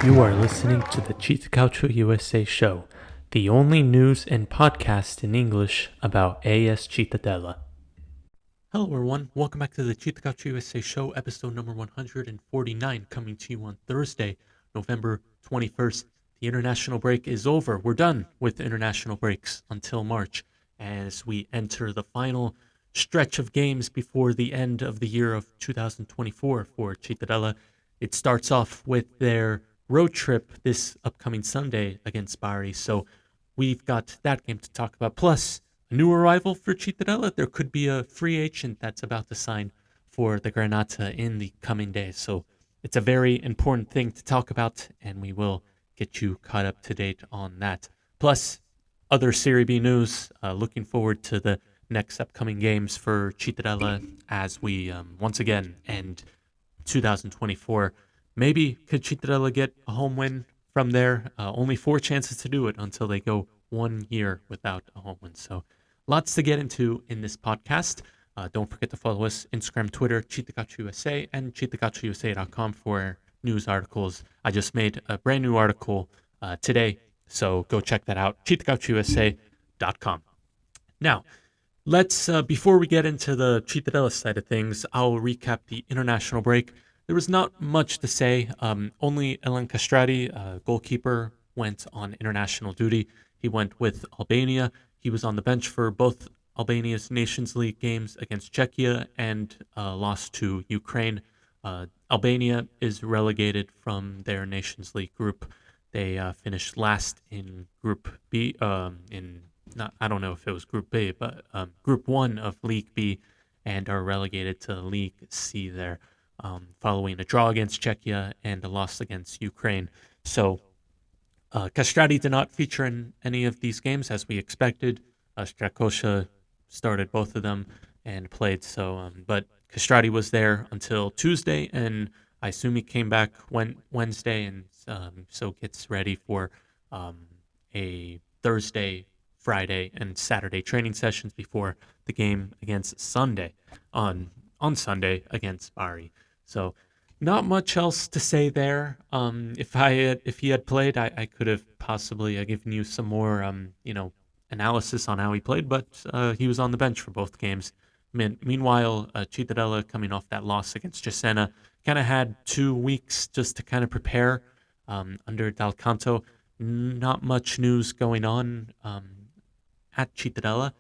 You are listening to the CittaCalcioUsa show, the only news and podcast in English about AS Cittadella. Hello everyone, welcome back to the CittaCalcioUsa show, episode number 149, coming to you on Thursday, November 21st. The international break is over. We're done with international breaks until March as we enter the final stretch of games before the end of the year of 2024 for Cittadella. It starts off with their road trip this upcoming Sunday against Bari. So we've got that game to talk about. Plus, a new arrival for Cittadella. There could be a free agent that's about to sign for the Granata in the coming days. So it's a very important thing to talk about, and we will get you caught up to date on that. Plus, other Serie B news. Looking forward to the next upcoming games for Cittadella as we once again end 2024. Maybe could Cittadella get a home win from there? Only 4 chances to do it until they go 1 year without a home win. So lots to get into in this podcast. Don't forget to follow us Instagram, Twitter, CittaCalcioUsa, and CittaCalcioUsa.com for news articles. I just made a brand new article today, so go check that out, CittaCalcioUsa.com. Now, let's, before we get into the Cittadella side of things, I'll recap the international break. There was not much to say. Only Elan Castrati, goalkeeper, went on international duty. He went with Albania. He was on the bench for both Albania's Nations League games against Czechia and lost to Ukraine. Albania is relegated from their Nations League group. They finished last in Group B. I don't know if it was Group B, but Group 1 of League B, and are relegated to League C there. Following a draw against Czechia and a loss against Ukraine. So Castrati did not feature in any of these games as we expected. Strakosha started both of them and played. But Castrati was there until Tuesday, and I assume he came back Wednesday, and so gets ready for a Thursday, Friday, and Saturday training sessions before the game against Sunday on Sunday against Bari. So not much else to say there. If he had played, I could have possibly given you some more analysis on how he played, but he was on the bench for both games. Meanwhile, Cittadella, coming off that loss against Cesena, kind of had 2 weeks just to kind of prepare under Dal Canto. Not much news going on at Cittadella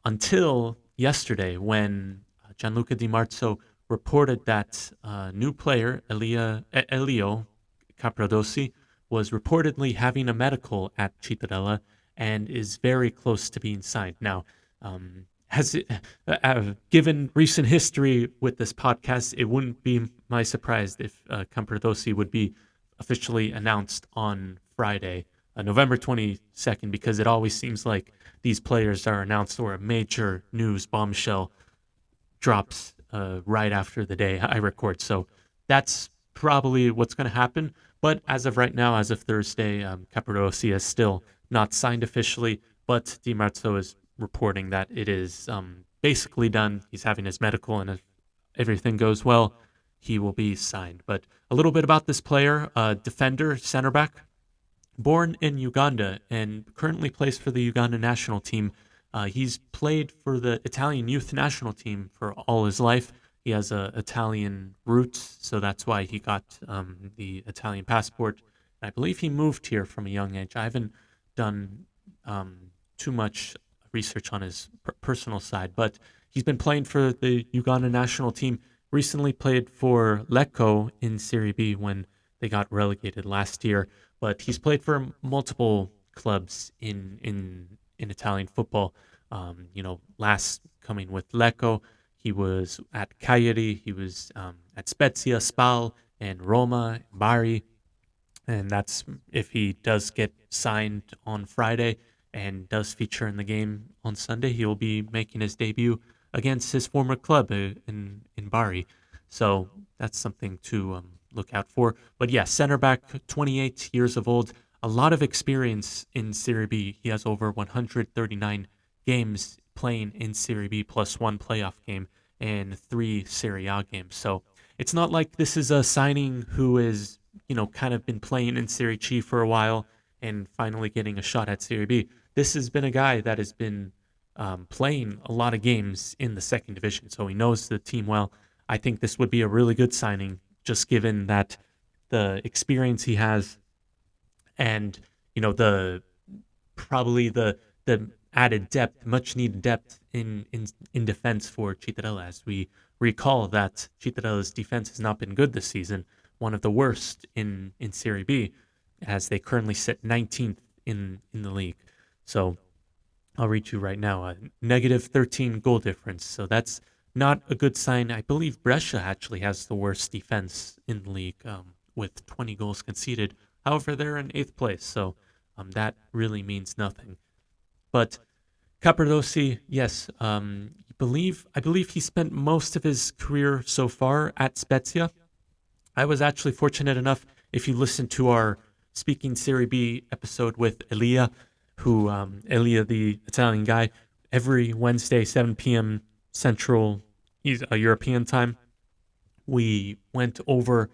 until yesterday when Gianluca Di Marzo reported that new player, Elio Capradossi, was reportedly having a medical at Cittadella and is very close to being signed. Now, given recent history with this podcast, it wouldn't be my surprise if Capradossi would be officially announced on Friday, November 22nd, because it always seems like these players are announced or a major news bombshell drops right after the day I record. So that's probably what's going to happen. But as of right now, as of Thursday, Capradossi is still not signed officially, but Di Marzo is reporting that it is basically done. He's having his medical, and if everything goes well, he will be signed. But a little bit about this player, defender, center back, born in Uganda and currently plays for the Uganda national team. He's played for the Italian youth national team for all his life. He has Italian roots, so that's why he got the Italian passport. I believe he moved here from a young age. I haven't done too much research on his personal side, but he's been playing for the Uganda national team. Recently played for Lecco in Serie B when they got relegated last year, but he's played for multiple clubs in Italian football. Last coming with Lecco, he was at Cagliari, he was at Spezia, Spal, and Roma, Bari, and that's if he does get signed on Friday and does feature in the game on Sunday, he will be making his debut against his former club in Bari. So that's something to look out for. But yeah, center back, 28 years of old, a lot of experience in Serie B. He has over 139 games playing in Serie B plus 1 playoff game and 3 Serie A games. So it's not like this is a signing who is kind of been playing in Serie C for a while and finally getting a shot at Serie B. This has been a guy that has been playing a lot of games in the second division, so he knows the team well. I think this would be a really good signing, just given that the experience he has and the probably the added depth, much needed depth in defense for Cittadella. As we recall that Cittadella's defense has not been good this season, one of the worst in Serie B, as they currently sit 19th in the league. So I'll read you right now a negative 13 goal difference. So that's not a good sign. I believe Brescia actually has the worst defense in the league with 20 goals conceded. However, they're in 8th place, so that really means nothing. But Capardossi, yes, I believe he spent most of his career so far at Spezia. I was actually fortunate enough, if you listen to our Speaking Serie B episode with Elia, Elia, the Italian guy, every Wednesday, 7 p.m. Central European time, we went over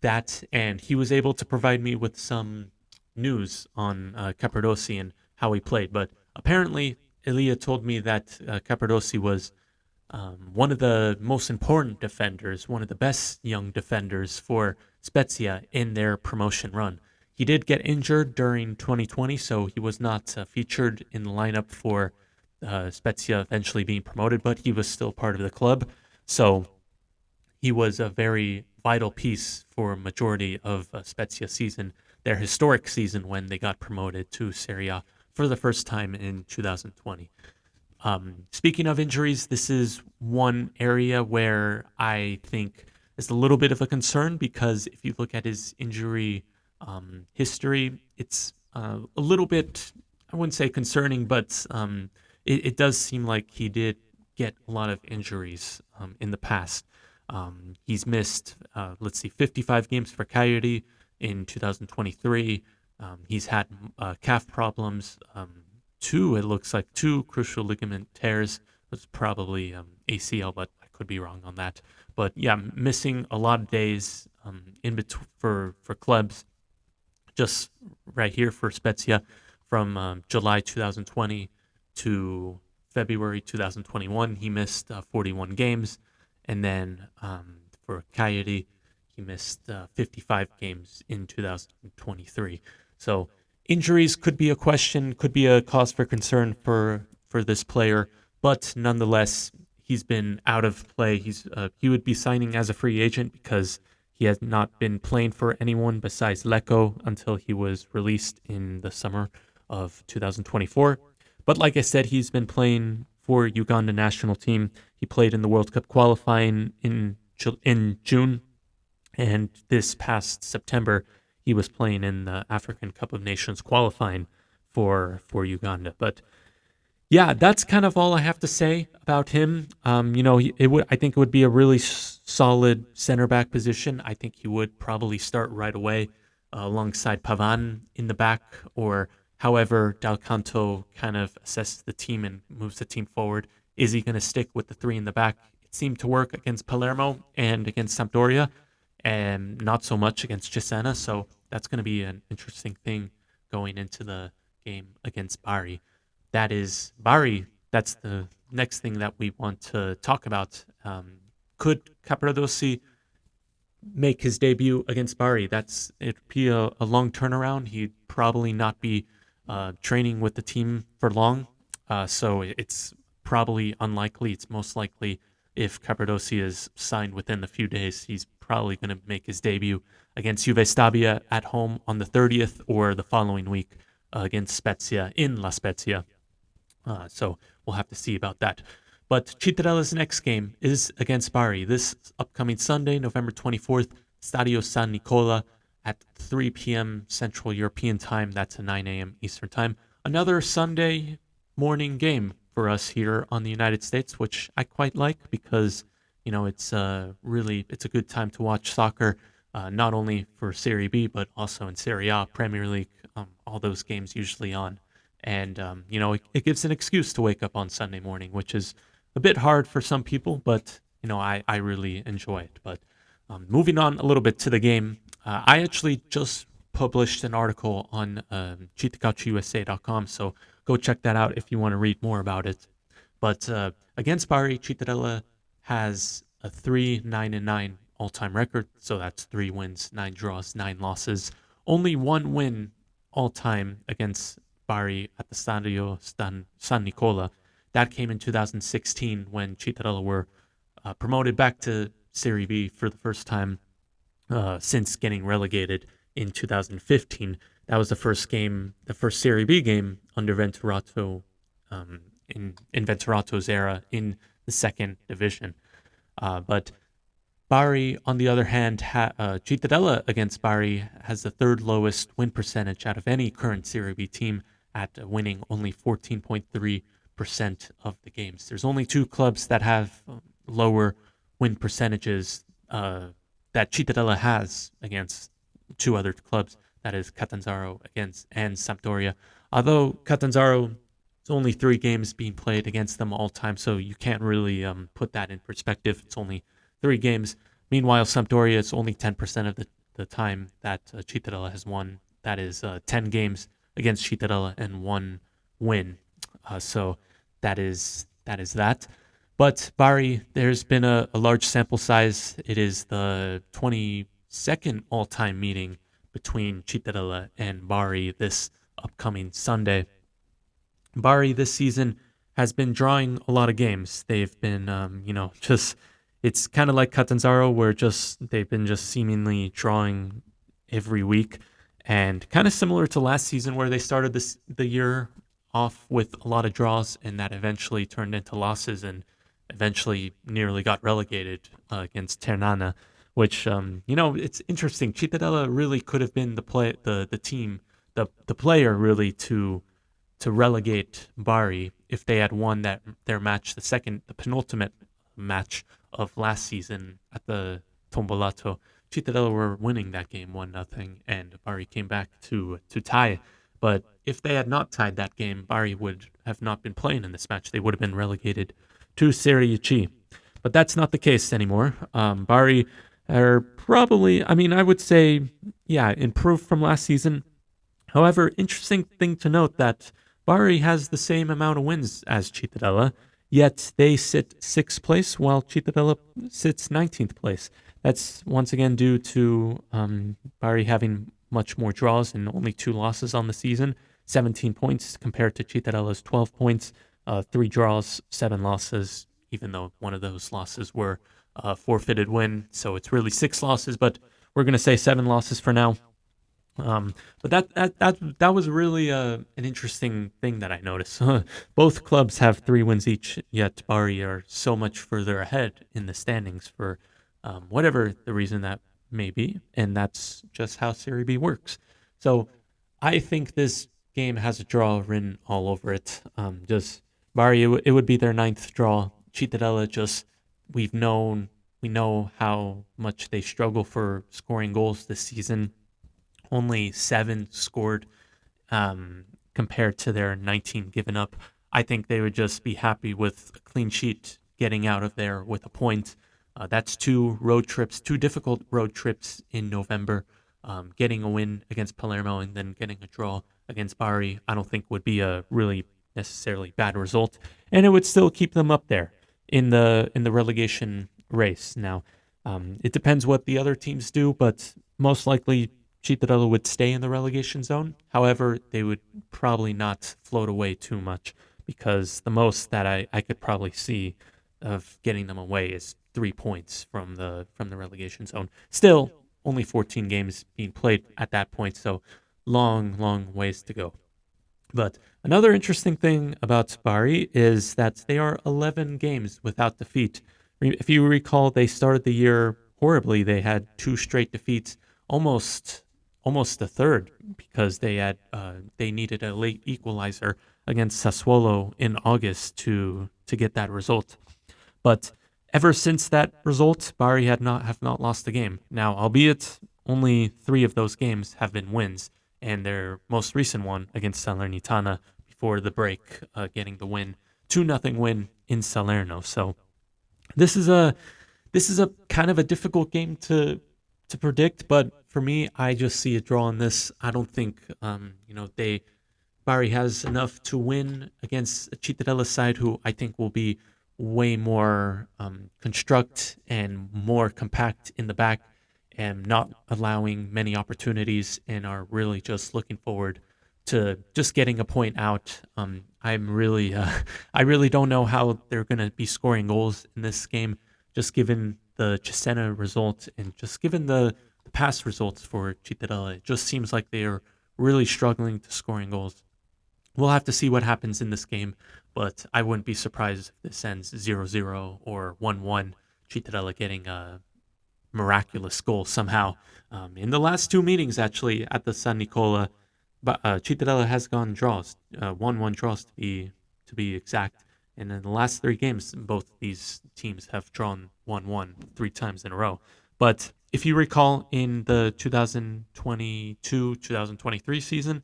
that, and he was able to provide me with some news on Capardossi and how he played. But apparently, Elia told me that Capardossi was one of the most important defenders, one of the best young defenders for Spezia in their promotion run. He did get injured during 2020, so he was not featured in the lineup for Spezia eventually being promoted, but he was still part of the club. So he was a very vital piece for a majority of Spezia season, their historic season when they got promoted to Serie A for the first time in 2020. Speaking of injuries, this is one area where I think is a little bit of a concern, because if you look at his injury history, it's a little bit, I wouldn't say concerning, but it does seem like he did get a lot of injuries in the past. He's missed, 55 games for Coyote in 2023. He's had calf problems, it looks like two crucial ligament tears. It's probably ACL, but I could be wrong on that. But yeah, missing a lot of days in between for clubs. Just right here for Spezia, from July 2020 to February 2021, he missed 41 games. And then for Coyote, he missed 55 games in 2023. So injuries could be a question, could be a cause for concern for this player. But nonetheless, he's been out of play. He would be signing as a free agent because he has not been playing for anyone besides Lecco until he was released in the summer of 2024. But like I said, he's been playing for Uganda national team. He played in the World Cup qualifying in June, and this past September, he was playing in the African Cup of Nations qualifying for Uganda. But yeah, that's kind of all I have to say about him. I think it would be a really solid center back position. I think he would probably start right away alongside Pavan in the back, or however Dal Canto kind of assesses the team and moves the team forward. Is he going to stick with the three in the back? It seemed to work against Palermo and against Sampdoria, and not so much against Cesena. So that's going to be an interesting thing going into the game against Bari. That is Bari. That's the next thing that we want to talk about. Could Capardossi make his debut against Bari? It'd be a long turnaround. He'd probably not be training with the team for long. So it's probably unlikely. It's most likely, if Capardossi is signed within a few days, he's probably going to make his debut against Juve Stabia at home on the 30th, or the following week against Spezia in La Spezia. So we'll have to see about that. But Cittadella's next game is against Bari this upcoming Sunday, November 24th, Stadio San Nicola at 3 p.m. Central European Time. That's a 9 a.m. Eastern Time. Another Sunday morning game for us here on the United States, which I quite like because, it's a good time to watch soccer, not only for Serie B, but also in Serie A, Premier League, all those games usually on. And, it gives an excuse to wake up on Sunday morning, which is a bit hard for some people, but, I really enjoy it. But moving on a little bit to the game, I actually just published an article on CittaCalcioUsa.com, so go check that out if you want to read more about it. But against Bari, Cittadella has a 3-9-9 all-time record, so that's 3 wins, 9 draws, 9 losses. Only one win all-time against Bari at the Stadio San Nicola. That came in 2016 when Cittadella were promoted back to Serie B for the first time since getting relegated in 2015. That was the first game, the first Serie B game under Venturato in Venturato's era in the second division. But Bari, on the other hand, Cittadella against Bari has the third lowest win percentage out of any current Serie B team at winning only 14.3% of the games. There's only two clubs that have lower win percentages that Cittadella has against two other clubs. That is Catanzaro against and Sampdoria. Although Catanzaro, it's only 3 games being played against them all time, so you can't really put that in perspective. It's only 3 games. Meanwhile, Sampdoria, it's only 10% of the time that Cittadella has won. That is 10 games against Cittadella and 1 win. So that is that. But Bari, there's been a large sample size. It is the 22nd all-time meeting between Cittadella and Bari this upcoming Sunday. Bari this season has been drawing a lot of games. They've been, it's kind of like Catanzaro, where they've been just seemingly drawing every week, and kind of similar to last season, where they started the year off with a lot of draws, and that eventually turned into losses, and eventually nearly got relegated against Ternana. Which it's interesting. Cittadella really could have been the team, the player really to relegate Bari if they had won their match, the penultimate match of last season at the Tombolato. Cittadella were winning that game 1-0, and Bari came back to tie. But if they had not tied that game, Bari would have not been playing in this match. They would have been relegated to Serie C. But that's not the case anymore. Bari are probably, I would say, improved from last season. However, interesting thing to note that Bari has the same amount of wins as Cittadella, yet they sit 6th place while Cittadella sits 19th place. That's once again due to Bari having much more draws and only 2 losses on the season, 17 points compared to Cittadella's 12 points, 3 draws, 7 losses, even though one of those losses were forfeited win. So it's really 6 losses, but we're going to say 7 losses for now. But that was really an interesting thing that I noticed. Both clubs have 3 wins each, yet Bari are so much further ahead in the standings for whatever the reason that may be, and that's just how Serie B works. So I think this game has a draw written all over it. Just Bari, it would be their 9th draw. Cittadella, we know how much they struggle for scoring goals this season. Only 7 scored compared to their 19 given up. I think they would just be happy with a clean sheet, getting out of there with a point. That's 2 difficult road trips in November. Getting a win against Palermo and then getting a draw against Bari, I don't think would be a really necessarily bad result, and it would still keep them up there in the relegation race. Now, it depends what the other teams do, but most likely Cittadella would stay in the relegation zone. However, they would probably not float away too much, because the most that I could probably see of getting them away is 3 points from the relegation zone. Still, only 14 games being played at that point, so long ways to go. But another interesting thing about Bari is that they are 11 games without defeat. If you recall, they started the year horribly. They had 2 straight defeats, almost a third, because they needed a late equalizer against Sassuolo in August to get that result. But ever since that result, Bari have not lost a game. Now, albeit only 3 of those games have been wins, and their most recent one against Salernitana before the break, getting the win, 2-0 win in Salerno. So this is a kind of a difficult game to predict, but for me, I just see a draw in this. I don't think, Bari has enough to win against a Cittadella side who I think will be way more construct and more compact in the back and not allowing many opportunities and are really just looking forward to just getting a point out. I'm really, I really don't know how they're going to be scoring goals in this game, just given the Cesena result and just given the past results for Cittadella. It just seems like they are really struggling to scoring goals. We'll have to see what happens in this game, but I wouldn't be surprised if this ends 0-0 or 1-1, Cittadella getting a miraculous goal somehow. In the last two meetings, actually, at the San Nicola, but Cittadella has gone draws, 1-1 draws to be exact. And in the last three games, both these teams have drawn 1-1 three times in a row. But if you recall, in the 2022-2023 season,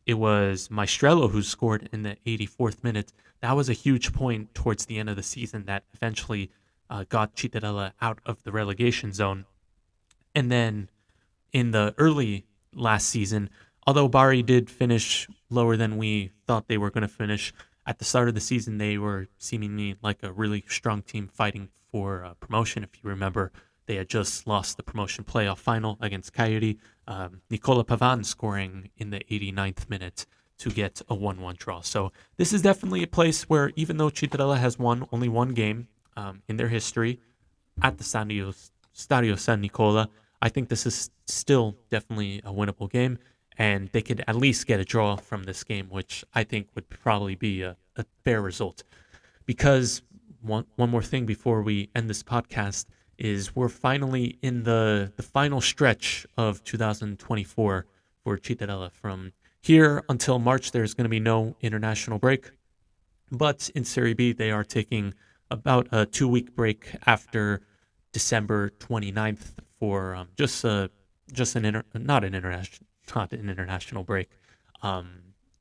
it was Maestrello who scored in the 84th minute. That was a huge point towards the end of the season that eventually got Cittadella out of the relegation zone. And then in the early last season, although Bari did finish lower than we thought they were going to finish, at the start of the season, they were seemingly like a really strong team fighting for promotion. If you remember, they had just lost the promotion playoff final against Coyote. Nicola Pavan scoring in the 89th minute to get a 1-1 draw. So this is definitely a place where, even though Cittadella has won only one game in their history at the Stadio San Nicola, I think this is still definitely a winnable game, and they could at least get a draw from this game, which I think would probably be a fair result. Because one more thing before we end this podcast is we're finally in the final stretch of 2024 for Cittadella. From here until March, there's going to be no international break. But in Serie B, they are taking about a 2-week break after December 29th for not an international break,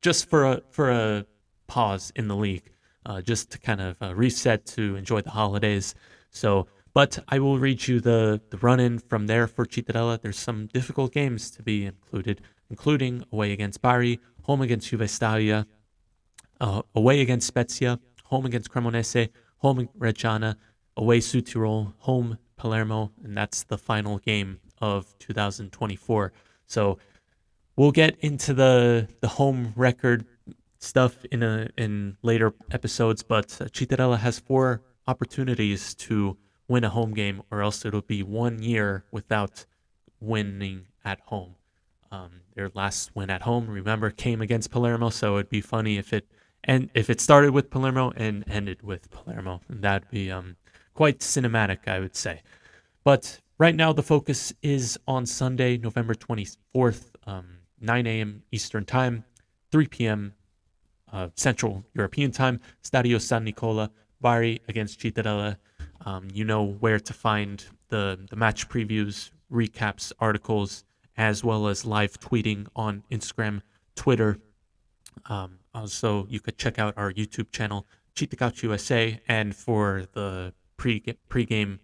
just for a pause in the league, just to kind of reset to enjoy the holidays. So, but I will read you the run-in from there for Cittadella. There's some difficult games to be included, including away against Bari, home against Juve Stabia, away against Spezia, home against Cremonese, home Reggiana, away Südtirol, home Palermo, and that's the final game of 2024. So we'll get into the home record stuff in later episodes, but Cittadella has 4 opportunities to win a home game, or else it'll be 1 year without winning at home. Their last win at home, remember, came against Palermo, so it'd be funny if it started with Palermo and ended with Palermo, and that'd be quite cinematic, I would say. But right now, the focus is on Sunday, November 24th, 9 a.m. Eastern Time, 3 p.m. Central European Time, Stadio San Nicola, Bari against Cittadella. You know where to find the match previews, recaps, articles, as well as live tweeting on Instagram, Twitter. Also, you could check out our YouTube channel, CittaCalcioUsa, and for the pre-game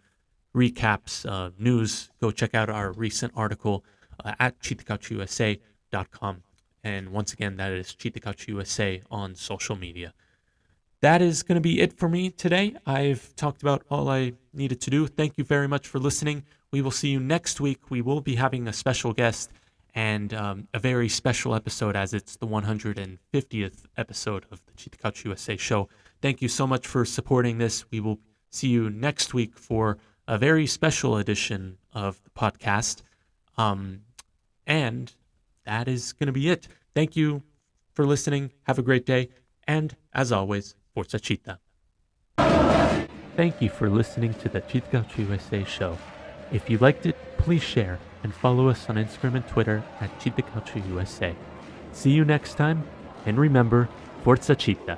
recaps, news, go check out our recent article at CittaCalcioUsa.com. And once again, that is CittaCalcioUsa on social media. That is going to be it for me today. I've talked about all I needed to do. Thank you very much for listening. We will see you next week. We will be having a special guest and a very special episode, as it's the 150th episode of the CittaCalcioUsa show. Thank you so much for supporting this. We will see you next week for a very special edition of the podcast. And that is going to be it. Thank you for listening. Have a great day. And as always, Forza Citta. Thank you for listening to the CittaCalcioUsa show. If you liked it, please share and follow us on Instagram and Twitter at CittaCalcioUsa. See you next time, and remember, Forza Citta.